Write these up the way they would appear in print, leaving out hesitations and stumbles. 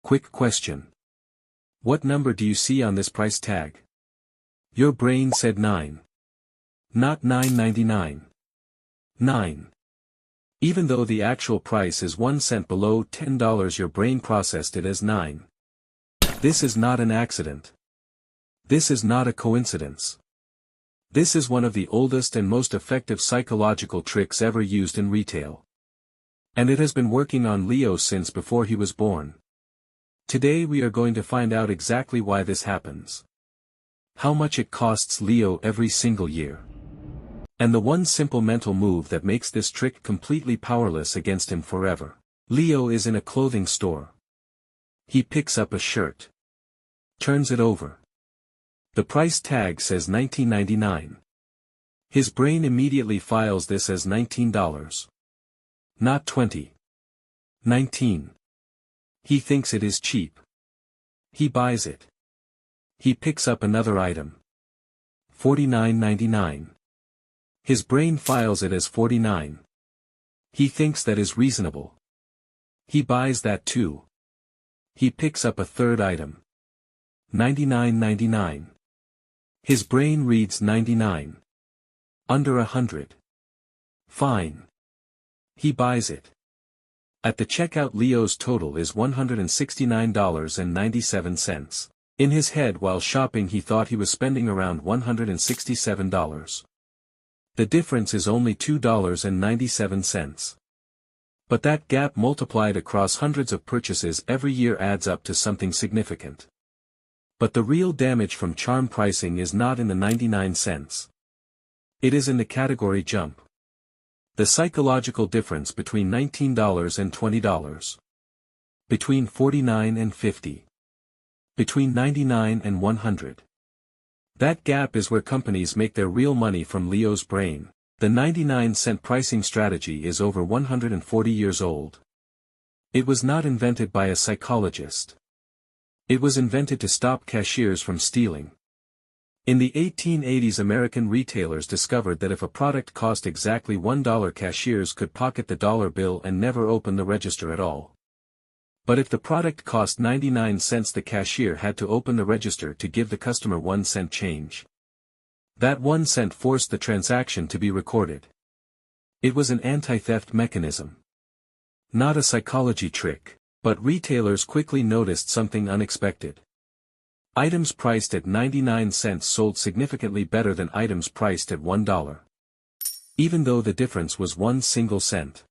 Quick question. What number do you see on this price tag? Your brain said 9. Not $9.99. 9. Even though the actual price is 1 cent below $10, your brain processed it as 9. This is not an accident. This is not a coincidence. This is one of the oldest and most effective psychological tricks ever used in retail. And it has been working on Leo since before he was born. Today we are going to find out exactly why this happens. How much it costs Leo every single year. And the one simple mental move that makes this trick completely powerless against him forever. Leo is in a clothing store. He picks up a shirt. Turns it over. The price tag says $19.99. His brain immediately files this as $19. Not 20. 19. He thinks it is cheap. He buys it. He picks up another item. $49.99. His brain files it as 49. He thinks that is reasonable. He buys that too. He picks up a third item. $99.99. His brain reads 99. Under 100. Fine. He buys it. At the checkout, Leo's total is $169.97. In his head while shopping he thought he was spending around $167. The difference is only $2.97. But that gap multiplied across hundreds of purchases every year adds up to something significant. But the real damage from charm pricing is not in the 99 cents. It is in the category jump. The psychological difference between $19 and $20. Between $49 and $50. Between $99 and $100. That gap is where companies make their real money from Leo's brain. The 99-cent pricing strategy is over 140 years old. It was not invented by a psychologist. It was invented to stop cashiers from stealing. In the 1880s, American retailers discovered that if a product cost exactly $1, cashiers could pocket the dollar bill and never open the register at all. But if the product cost 99 cents, the cashier had to open the register to give the customer 1 cent change. That 1 cent forced the transaction to be recorded. It was an anti-theft mechanism. Not a psychology trick, but retailers quickly noticed something unexpected. Items priced at 99 cents sold significantly better than items priced at $1. Even though the difference was 1 single cent.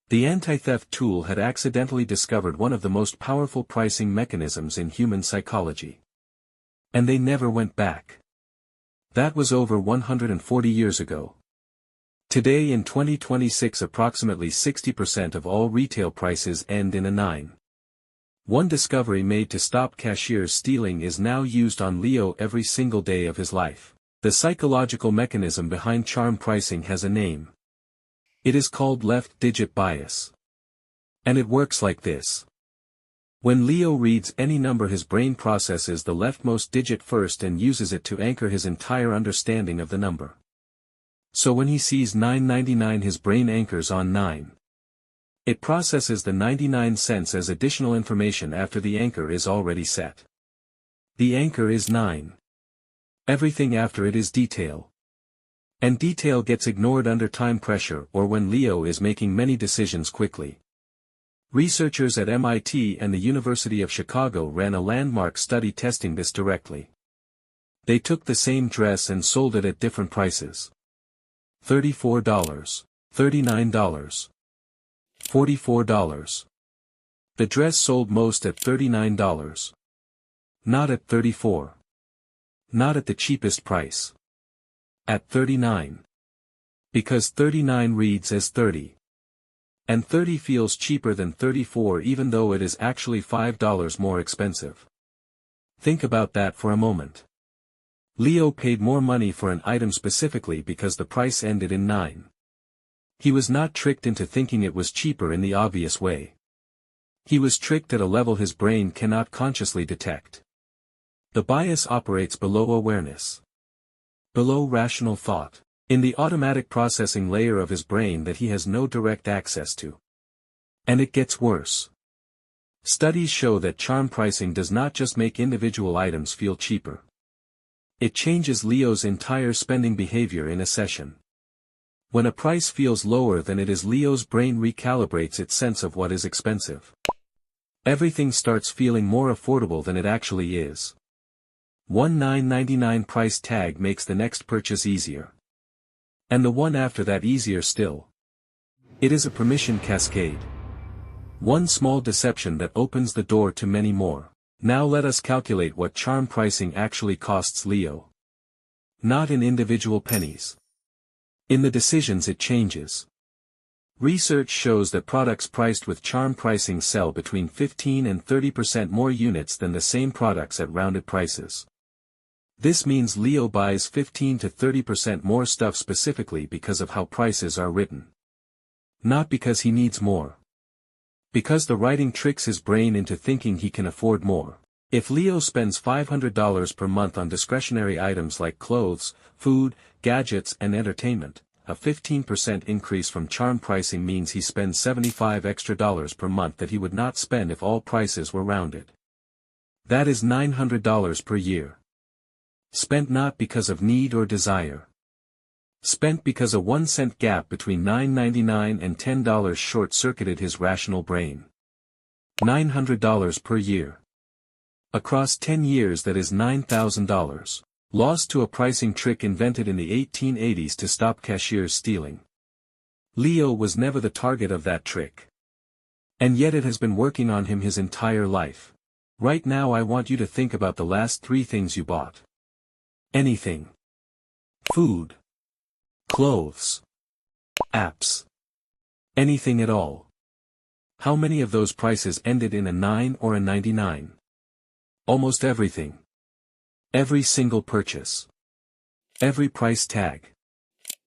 The anti-theft tool had accidentally discovered one of the most powerful pricing mechanisms in human psychology. And they never went back. That was over 140 years ago. Today in 2026 approximately 60% of all retail prices end in a 9. One discovery made to stop cashiers stealing is now used on Leo every single day of his life. The psychological mechanism behind charm pricing has a name. It is called left digit bias. And it works like this. When Leo reads any number, his brain processes the leftmost digit first and uses it to anchor his entire understanding of the number. So when he sees $9.99, his brain anchors on 9. It processes the 99 cents as additional information after the anchor is already set. The anchor is 9. Everything after it is detail. And detail gets ignored under time pressure or when Leo is making many decisions quickly. Researchers at MIT and the University of Chicago ran a landmark study testing this directly. They took the same dress and sold it at different prices. $34, $39. $44. The dress sold most at $39. Not at $34. Not at the cheapest price. At $39. Because $39 reads as 30. And 30 feels cheaper than 34 even though it is actually $5 more expensive. Think about that for a moment. Leo paid more money for an item specifically because the price ended in 9. He was not tricked into thinking it was cheaper in the obvious way. He was tricked at a level his brain cannot consciously detect. The bias operates below awareness. Below rational thought. In the automatic processing layer of his brain that he has no direct access to. And it gets worse. Studies show that charm pricing does not just make individual items feel cheaper. It changes Leo's entire spending behavior in a session. When a price feels lower than it is, Leo's brain recalibrates its sense of what is expensive. Everything starts feeling more affordable than it actually is. $19.99 price tag makes the next purchase easier. And the one after that easier still. It is a permission cascade. One small deception that opens the door to many more. Now let us calculate what charm pricing actually costs Leo. Not in individual pennies. In the decisions it changes. Research shows that products priced with charm pricing sell between 15 and 30% more units than the same products at rounded prices. This means Leo buys 15 to 30% more stuff specifically because of how prices are written. Not because he needs more. Because the writing tricks his brain into thinking he can afford more. If Leo spends $500 per month on discretionary items like clothes, food, gadgets and entertainment, a 15% increase from charm pricing means he spends $75 extra per month that he would not spend if all prices were rounded. That is $900 per year. Spent not because of need or desire. Spent because a 1-cent gap between $9.99 and $10 short-circuited his rational brain. $900 per year. Across 10 years that is $9,000. Lost to a pricing trick invented in the 1880s to stop cashiers stealing. Leo was never the target of that trick. And yet it has been working on him his entire life. Right now I want you to think about the last 3 things you bought. Anything. Food. Clothes. Apps. Anything at all. How many of those prices ended in a 9 or a 99? Almost everything. Every single purchase. Every price tag.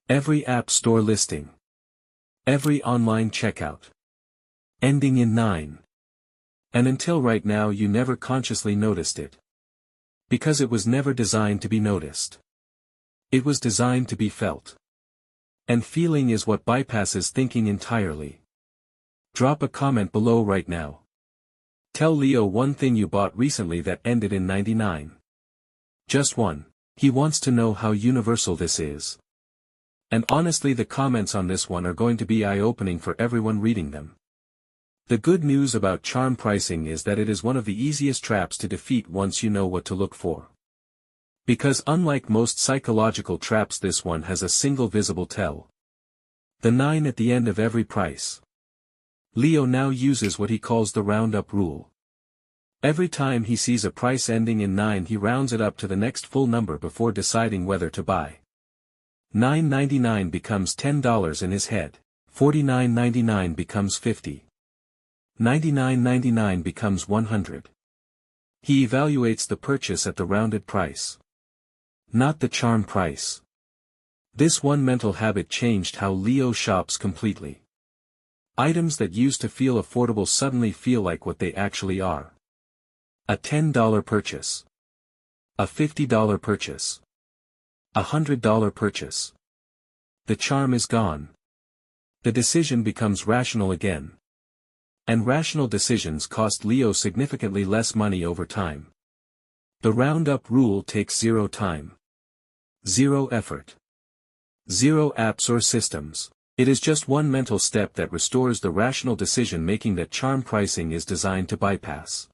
Every app store listing. Every online checkout. Ending in 9. And until right now you never consciously noticed it. Because it was never designed to be noticed. It was designed to be felt. And feeling is what bypasses thinking entirely. Drop a comment below right now. Tell Leo one thing you bought recently that ended in 99. Just one. He wants to know how universal this is. And honestly, the comments on this one are going to be eye-opening for everyone reading them. The good news about charm pricing is that it is one of the easiest traps to defeat once you know what to look for. Because unlike most psychological traps, this one has a single visible tell. The 9 at the end of every price. Leo now uses what he calls the round-up rule. Every time he sees a price ending in 9, he rounds it up to the next full number before deciding whether to buy. $9.99 becomes $10 in his head. $49.99 becomes $50. $99.99 becomes $100. He evaluates the purchase at the rounded price. Not the charm price. This one mental habit changed how Leo shops completely. Items that used to feel affordable suddenly feel like what they actually are. A $10 purchase. A $50 purchase. A $100 purchase. The charm is gone. The decision becomes rational again. And rational decisions cost Leo significantly less money over time. The round-up rule takes 0 time. 0 effort. 0 apps or systems. It is just one mental step that restores the rational decision-making that charm pricing is designed to bypass.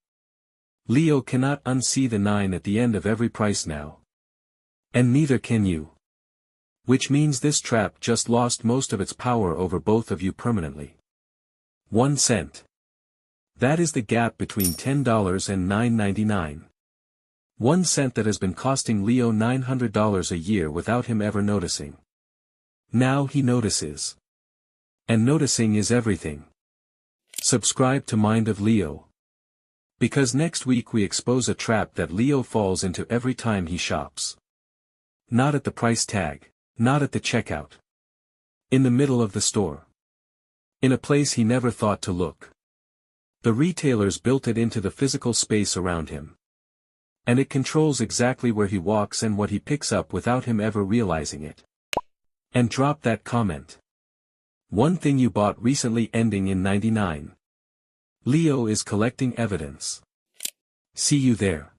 Leo cannot unsee the 9 at the end of every price now. And neither can you. Which means this trap just lost most of its power over both of you permanently. 1 cent. That is the gap between $10 and $9.99. 1 cent that has been costing Leo $900 a year without him ever noticing. Now he notices. And noticing is everything. Subscribe to Mind of Leo. Because next week we expose a trap that Leo falls into every time he shops. Not at the price tag. Not at the checkout. In the middle of the store. In a place he never thought to look. The retailers built it into the physical space around him. And it controls exactly where he walks and what he picks up without him ever realizing it. And drop that comment. One thing you bought recently ending in 99. Leo is collecting evidence. See you there.